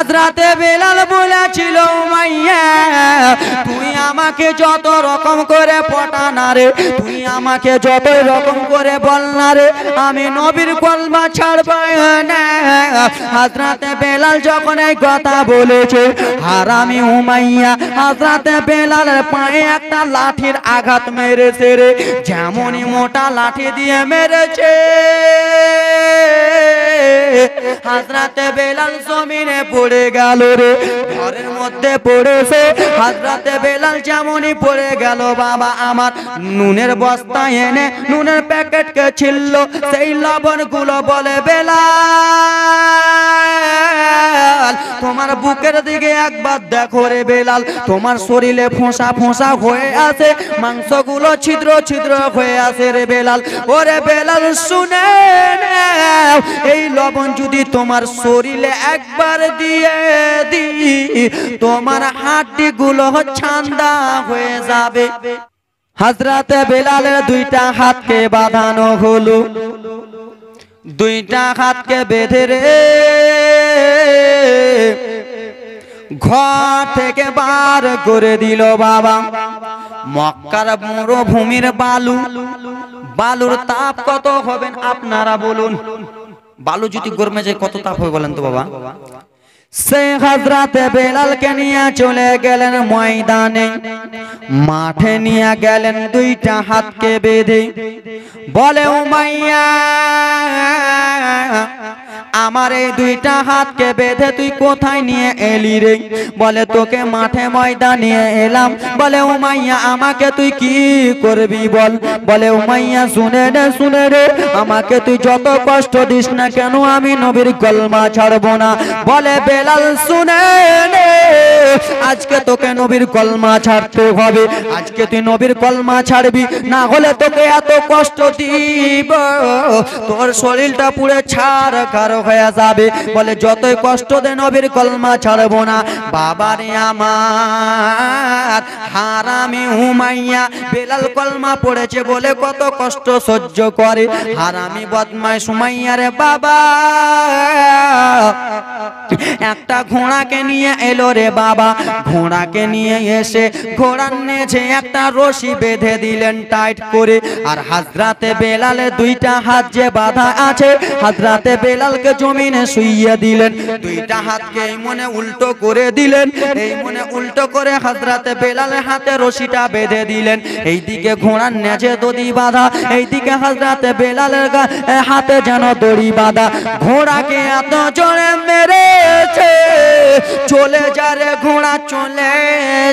হযরতে বেলাল বলেছিল উমাইয়া তুই আমাকে যত রকম করে পটা না রে, তুই আমাকে যত রকম করে বল না রে, আমি নবীর কলমা ছাড়ব না। হযরতে বেলাল যখন এই কথা বলেছে হারামি উমাইয়া হযরতে বেলালের পায়ে একটা লাঠির আঘাত মেরেছে রে, যেমনই মোটা লাঠি দিয়ে মেরেছে হযরতে বেলাল জমিনে পড়ে গেল রে, ঘরের মধ্যে পড়েছে। হযরতে বেলাল যেমনই পড়ে গেল বাবা আমার নুনের বস্তা এনে নুনের প্যাকেটকে ছিললো, সেই লবণগুলো বলে বেলাল তোমার বুকের দিকে একবার দেখো রে বেলাল, তোমার শরীরে ফোঁসা ফোঁসা হয়ে আছে, মাংসগুলো ছিদ্র ছিদ্র হয়ে আছে রে বেলাল। ওরে বেলাল শুনে নাও, এই লবণ যদি তোমার শরীরে একবার দিয়ে দিই তোমার হাড্ডিগুলো ছান্দা হয়ে যাবে। হযরতে বেলালের দুইটা হাতকে বাঁধানো হলো, দুইটা হাতকে বেঁধে রে ঘর থেকে বার করে দিল বাবা। মক্কার মরুভূমির বালু, বালুর তাপ কত হবেন আপনারা বলুন? বালু যদি গরমে যায় কত তাপ হবে বলেন তো বাবা? সে হযরতে বেলালকে নিয়ে চলে গেলেন ময়দানে, মাঠে নিয়ে গেলেন দুইটা হাতকে বেঁধে। বলে উমাইয়া আমার এই দুইটা হাতকে বেঁধে তুই কোথায় নিয়ে এলি রে? বলে তোকে মাঠে ময়দানে নিয়ে এলাম। বলে উমাইয়া আমাকে তুই কি করবি বল? বলে উমাইয়া শুনে রে আমাকে তুই যত কষ্ট দিস না কেন আমি নবীর কলমা ছাড়বো না। বলে বেলাল শুনে নে আজকে তোকে নবীর কলমা ছাড়তে হবে, আজকে তুই নবীর কলমা ছাড়বি, না হলে তোকে এত কষ্ট দিব তোর শরীরটা পুরো ছারখার হয়ে যাবে। বলে যতই কষ্ট দে নবীর কলমা ছাড়বো না। বাবারে আমার হারামি উমাইয়া বেলাল কলমা পড়েছে বলে কত কষ্ট সহ্য করে। হারামি বদমাইশ উমাইয়া রে বাবা একটা ঘোড়াকে নিয়ে এলো রে বাবা। ঘোড়াকে নিয়ে এসে ঘোড়ার নেজে একটা রশি বেঁধে দিলেন টাইট করে। আর হযরতে বেলালের দুইটা হাত যে বাঁধা আছে হযরতে বেলালকে জমিনে শুইয়ে দিলেন। দুইটা হাতকে এই মনে উল্টো করে দিলেন, এই মনে উল্টো করে হযরতে বেলালের হাতে রশিটা বেঁধে দিলেন। এইদিকে ঘোড়ার নেজে দড়ি বাঁধা, এইদিকে হযরতে বেলালের হাতে যেন দড়ি বাঁধা। ঘোড়াকে এত জোরে মেরেছে চলে যা রে ঘোড়া চলে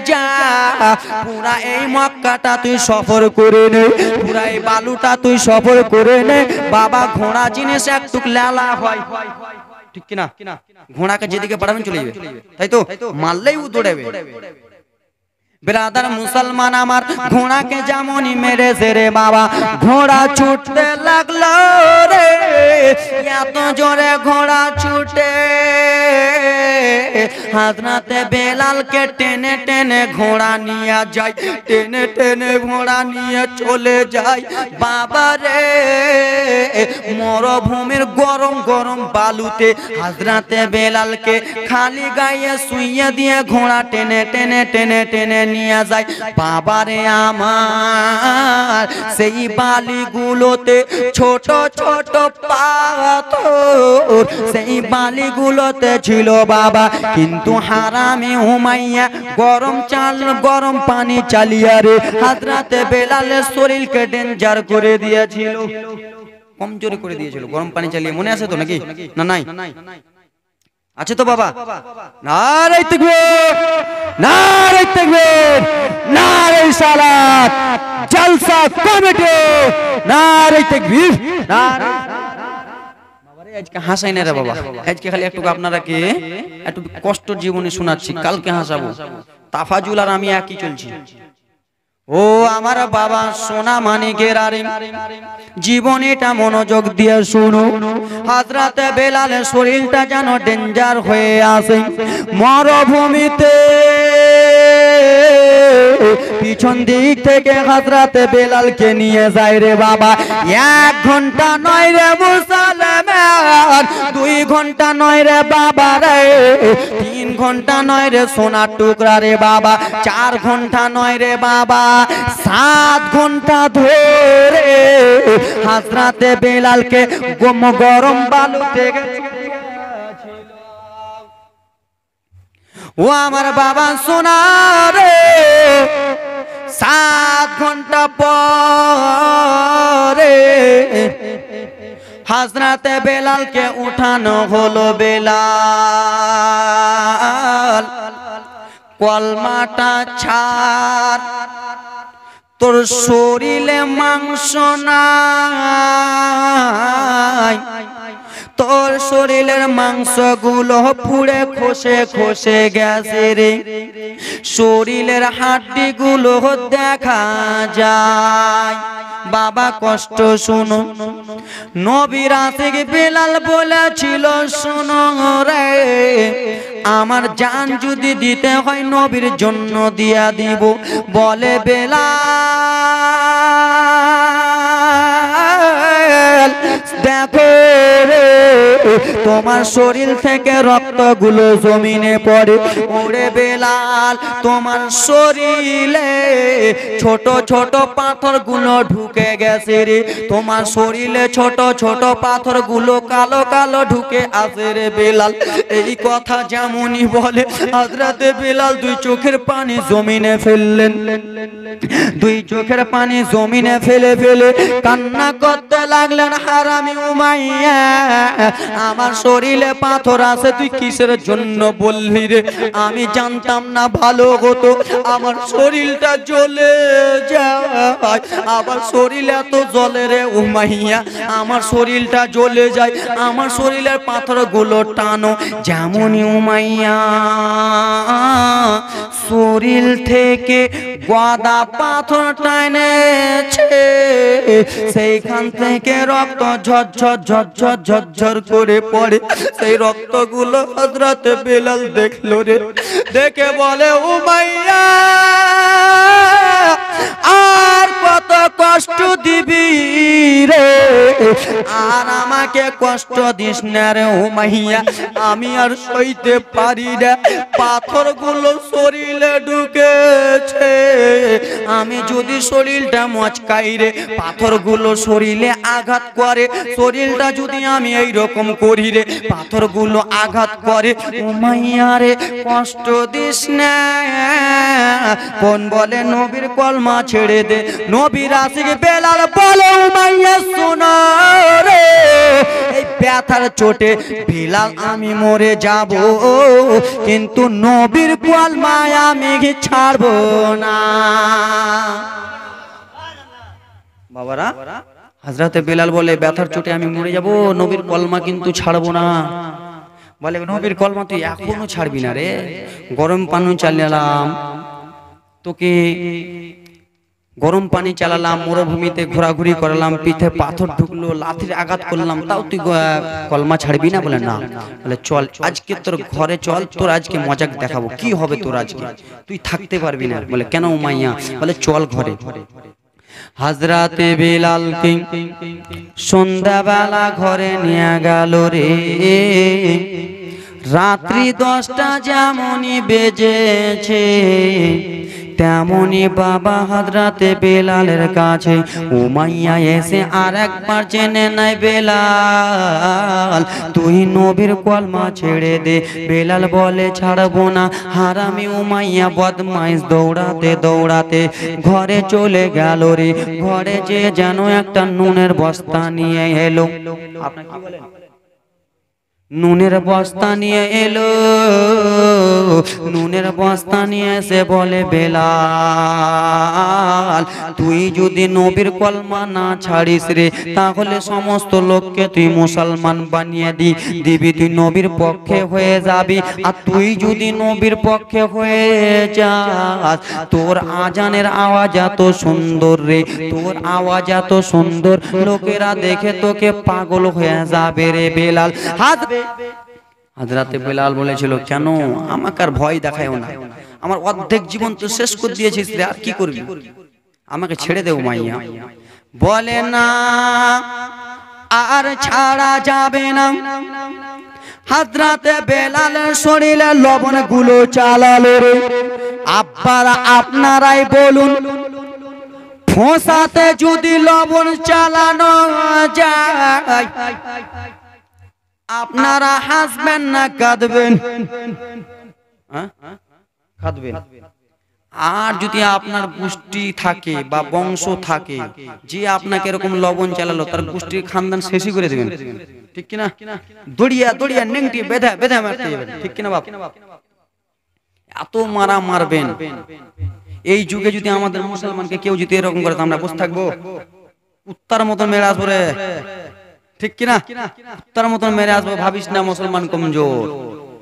যা, পুরা এই মক্কাটা তুই সফর করে নে, পুরা এই বালুটা তুই সফর করে নে। বাবা ঘোড়া জিনিস একটু লালা হয়, ঠিক কিনা? ঘোড়াকে যেদিকে পাঠাবেন চলে যাবে, তাই তো? মারলেই ও দৌড়াবে। ব্রাদার মুসলমান আমার ঘোড়াকে যেমনই মেরেছে রে বাবা ঘোড়া ছুটতে লাগলো রে, এত জোরে ঘোড়া ছুটে হযরতে বেলালকে টেনে টেনে ঘোড়া নিয়ে যায়, টেনে টেনে ঘোড়া নিয়ে চলে যায়। বাবা রে মরুভূমির গরম গরম বালুতে হযরতে বেলালকে খালি গায়ে শুইয়ে দিয়ে ঘোড়া টেনে টেনে টেনে টেনে নিয়ে যায়। বাবারে আমার সেই বালিগুলোতে ছোট ছোট পাথর, সেই বালিগুলোতে ছিল বাবা। কিন্তু হারামি উমাইয়া গরম গরম পানি চালিয়ে রে হযরতে বেলালের শরীরকে ডেঞ্জার করে দিয়েছিল, কমজোরি করে দিয়েছিল গরম পানি চালিয়ে। মনে আছে তো নাকি? না নাই আছে তো বাবা? নারে তাকবীর, নারে তাকবীর, নারে সালাত, জলসা কমিটি, নারে তাকবীর, নারে। বাবারে আজকে হাসাই না রে বাবা, আজকে খালি একটু আপনারাকে একটু কষ্ট জীবনে শোনাচ্ছি, কালকে হাসাবো। তাফাজুল আর আমি একই চলছি। ও আমার বাবা সোনা মানিকের আরে জীবনীটা মনোযোগ দিয়ে শুনো। হযরতে বেলালের শরীরটা যেন ডেঞ্জার হয়ে আসে মরুভূমিতে। পিছন দিক থেকে হযরতে বেলালকে নিয়ে যায় রে বাবা। 1 ঘন্টা নয় রে মুসলমান, 2 ঘন্টা নয় রে বাবা রে, 3 ঘন্টা নয় রে সোনার টুকরা রে বাবা, 4 ঘন্টা নয় রে বাবা, 7 ঘন্টা ধরে হযরতে বেলালকে গরম বালু থেকে ও আমার বাবা সোনা রে। 7 ঘন্টা পরে হযরতে বেলালকে উঠানো হলো। বেলাল কলমাটা ছাড়, তোর শরীরে মাংস নাই, তোর শরীরের মাংসগুলো পুড়ে খসে খসে গেছে রে, শরীরের হাড্ডিগুলো দেখা যায়। বাবা কষ্ট শুনো, নবীর আশিক বেলাল বলেছিল শুনো রে, আমার জান যদি দিতে হয় নবীর জন্য দিয়া দিব। বলে বেলাল দেখো রে, তোমার শরীর থেকে রক্তগুলো জমিনে পড়ে। ওরে বেলাল তোমার শরীরে ছোট ছোট পাথরগুলো ঢুকে গেছে রে, তোমার শরীরে ছোট ছোট পাথরগুলো কালো কালো ঢুকে আছে রে বেলাল। এই কথা যেমনই বলে হযরতে বেলাল 2 চোখের পানি জমিনে ফেললেন, 2 চোখের পানি জমিনে ফেলে ফেলে কান্না করতে লাগলেন। হারামি উমাইয়া আমার শরীরে পাথর আছে তুই কিসের জন্য বললি রে? আমি জানতাম না ভালো হতো, আমার শরীরটা জ্বলে যায়, আমার শরীর এত জ্বলে রে উমাইয়া, আমার শরীরটা জ্বলে যায়, আমার শরীরের পাথরগুলো টানো। যেমনই উমাইয়া শরীর থেকে গদা পাথর টানেছে, সেইখান থেকে রক্ত ঝরঝর ঝরঝর ঝরঝর করে পড়ে। সেই রক্তগুলো হযরতে বেলাল দেখলো রে, দেখে বলে উমাইয়া আর কত কষ্ট দিবি রে, আর আমাকে কষ্ট দিস না রে উমাইয়া, আমি আর সইতে পারি না, পাথরগুলো শরীরে ঢুকেছে, আমি যদি শরীরটা মচকাই রে, পাথরগুলো শরীরে আঘাত করে, শরীরটা যদি আমি এই রকম করি রে, পাথরগুলো আঘাত করে। উমাইয়া রে কষ্ট দিস না, কোন বলে নবীর কলমা ছেড়ে দে। নবীর আশিক বেলাল বলে উমাইয়া শোনো রে, এই ব্যথার চোটে বেলাল আমি মরে যাব, কিন্তু নবীর কলমায় আমি ছাড়বো না। বাবারা হযরতে বেলাল বলে ব্যথার চোটে আমি মরে যাব, নবীর কলমা কিন্তু ছাড়বো না। বলে নবীর কলমা তুই এখনো ছাড়বি না রে, গরম পানি চালালাম তোকে, গরম পানি চালালাম, মরুভূমিতে ঘোরাঘুরি করালাম, পিঠে পাথর ঢুকলো, লাঠির আঘাত করলাম, তাও তুই কলমা ছাড়বি না? বলে না। বলে চল আজকে তোর ঘরে চল, তোর আজকে মজাক দেখাবো, কি হবে তোর আজকে, তুই থাকতে পারবি না। বলে কেন উমাইয়া? বলে চল ঘরে। হযরতে বেলালকে সন্ধ্যাবেলা ঘরে নিয়ে গেল রে, রাত্রি 10টা যেমনই বেজেছে, তেমনি বাবা হযরতে বেলালের কাছে উমাইয়া এসে আরেকবার জেনে নাই, বেলাল তুই নবীর কলমা ছেড়ে দে। বেলাল বলে ছাড়বো না। হারামি উমাইয়া বদমাইশ দৌড়াতে দৌড়াতে ঘরে চলে গেল রে, ঘরে যে যেন একটা নুনের বস্তা নিয়ে এলো। আপনি কি বলেন? নুনের বস্তা নিয়ে এলো, নুনের বস্তা নিয়ে এসে বলে বেলাল তুই যদি নবীর কলমা না ছাড়িস রে, তাহলে সমস্ত লোককে তুই মুসলমান বানিয়ে দিবি, তুই নবীর পক্ষে হয়ে যাবি। আর তুই যদি নবীর পক্ষে হয়ে যাস, তোর আজানের আওয়াজ এত সুন্দর রে, তোর আওয়াজ এত সুন্দর, লোকেরা দেখে তোকে পাগল হয়ে যাবে রে বেলাল। হযরতে বেলাল বলেছিল কেন আমাকে আর ভয় দেখায়ও না, আমার অর্ধেক জীবন তো শেষ করে দিয়েছিস রে, আর কি করবি, আমাকে ছেড়ে দে উমাইয়া। বলে না আর ছাড়া যাবে না। হযরতে বেলালের শরীরে লবণ গুলো চালালো রে। আব্বারা আপনারাই বলুন, ফোঁসাতে যদি লবণ চালানো যায় আপনারা হাসবেন না কাঁদবেন? কাঁদবেন। আর যদি আপনার গোষ্ঠী থাকে বা বংশ থাকে যে আপনাকে এরকম লবণ চালালো, তার গোষ্ঠীর খানদান শেষই করে দেবেন, ঠিক কিনা? দড়িয়া দড়িয়া নেংটি বেঁধে বেঁধে মারতে যাবেন, ঠিক কিনা বাপ? এত মারা মারবেন। এই যুগে যদি আমাদের মুসলমানকে কেউ যদি এরকম করে, আমরা বসে থাকবো? কুত্তার মতন মেরে আসবো রে, ঠিক কিনা? কুত্তার মতন মেরে আসবো। ভাবিস না মুসলমান কমজোর,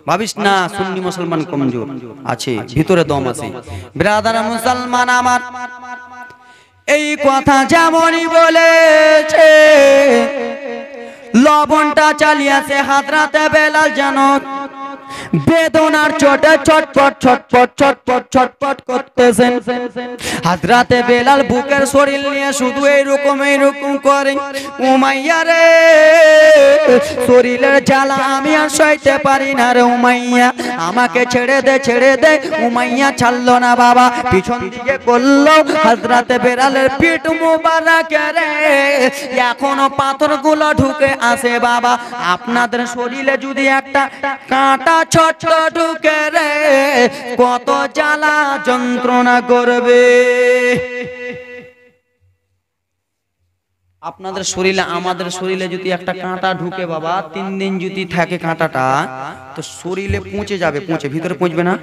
ভাবিস না সুন্নি মুসলমান কমজোর, আছে ভিতরে দম আছে। ব্রাদার মুসলমান আমার, এই কথা যেমনই বলেছে, লবণটা চালিয়েছে হযরতে বেলাল যেন বেদনার চোটে ছটফট ছটফট ছটফট ছটফট করতেছেন। হযরতে বেলাল বুকের শরীর নিয়ে শুধু এইরকম করে, উমাইয়া রে শরীরের জ্বালা আমি আর সইতে পারি না রে উমাইয়া, আমাকে ছেড়ে দে ছেড়ে দে। উমাইয়া ছাড়লো না বাবা, পিছন দিকে করলো হযরতে বেলালের পিঠ মুবারক রে এখনো পাথরগুলো ঢুকে আসে বাবা। আপনাদের শরীরে যদি একটা কাঁটা ছোট ঢুকে রে কত জ্বালা যন্ত্রণা করবে। আপনাদের শরীরে আমাদের শরীরে যদি একটা কাঁটা ঢুকে বাবা, 3 দিন যদি থাকে কাঁটাটা, তো শরীরে পৌঁছে যাবে, পৌঁছে ভিতরে পৌঁছবে না,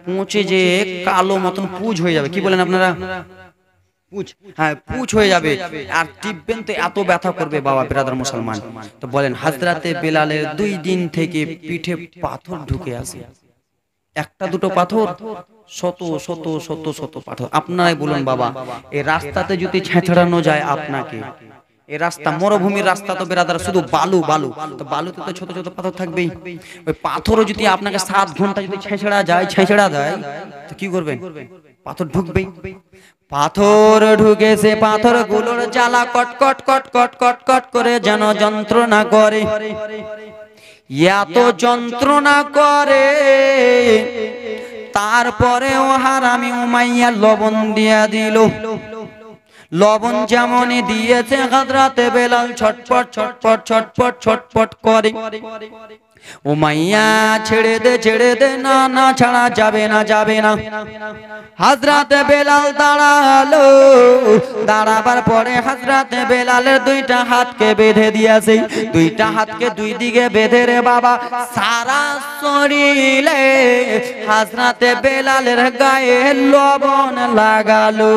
পৌঁছে যে কালো মতন পুঁজ হয়ে যাবে। কি বলেন আপনারা? পুঁজ, হ্যাঁ পুঁজ হয়ে যাবে। আর টিপবেন তো এত ব্যথা করবে বাবা ব্রাদার মুসলমান। তো বলেন হযরতে বেলালের 2 দিন থেকে পিঠে পাথর ঢুকে আসে, একটা দুটো পাথর, শত শত শত শত পাথর। আপনারাই বলুন বাবা, এই রাস্তাতে যদি ছেঁচড়ানো যায় আপনাকে, এই রাস্তা মরুভূমির রাস্তা তো ব্রাদার শুধু বালু বালু, তো বালুতে তো ছোট ছোট পাথর থাকবেই। ওই পাথরও যদি আপনাকে 7 ঘন্টা যদি ছেঁচড়া দেয়, তো কি করবেন? পাথর ঢুকবেই। পাথর ঢুকেছে, পাথর গুলোর জ্বালা কটকট কটকট কটকট করে যেন যন্ত্রণা করে, এত যন্ত্রণা করে। তারপরে ও হারামি উমাইয়া লবণ দিয়া দিল। লবণ যেমনই দিয়েছে হযরতে বেলাল ছটপট ছটপট ছটপট ছটপট করে। উমাইয়া ছেড়ে দে, না না ছাড়া যাবে না, যাবে না। হযরতে বেলাল দাঁড়ালো, দাঁড়াবার পরে হযরতে বেলালের 2টা হাতকে বেঁধে দিয়েছে। 2টা হাতকে 2 দিকে বেঁধে রে বাবা সারা শরীরে হযরতে বেলালের গায়ে লবণ লাগালো।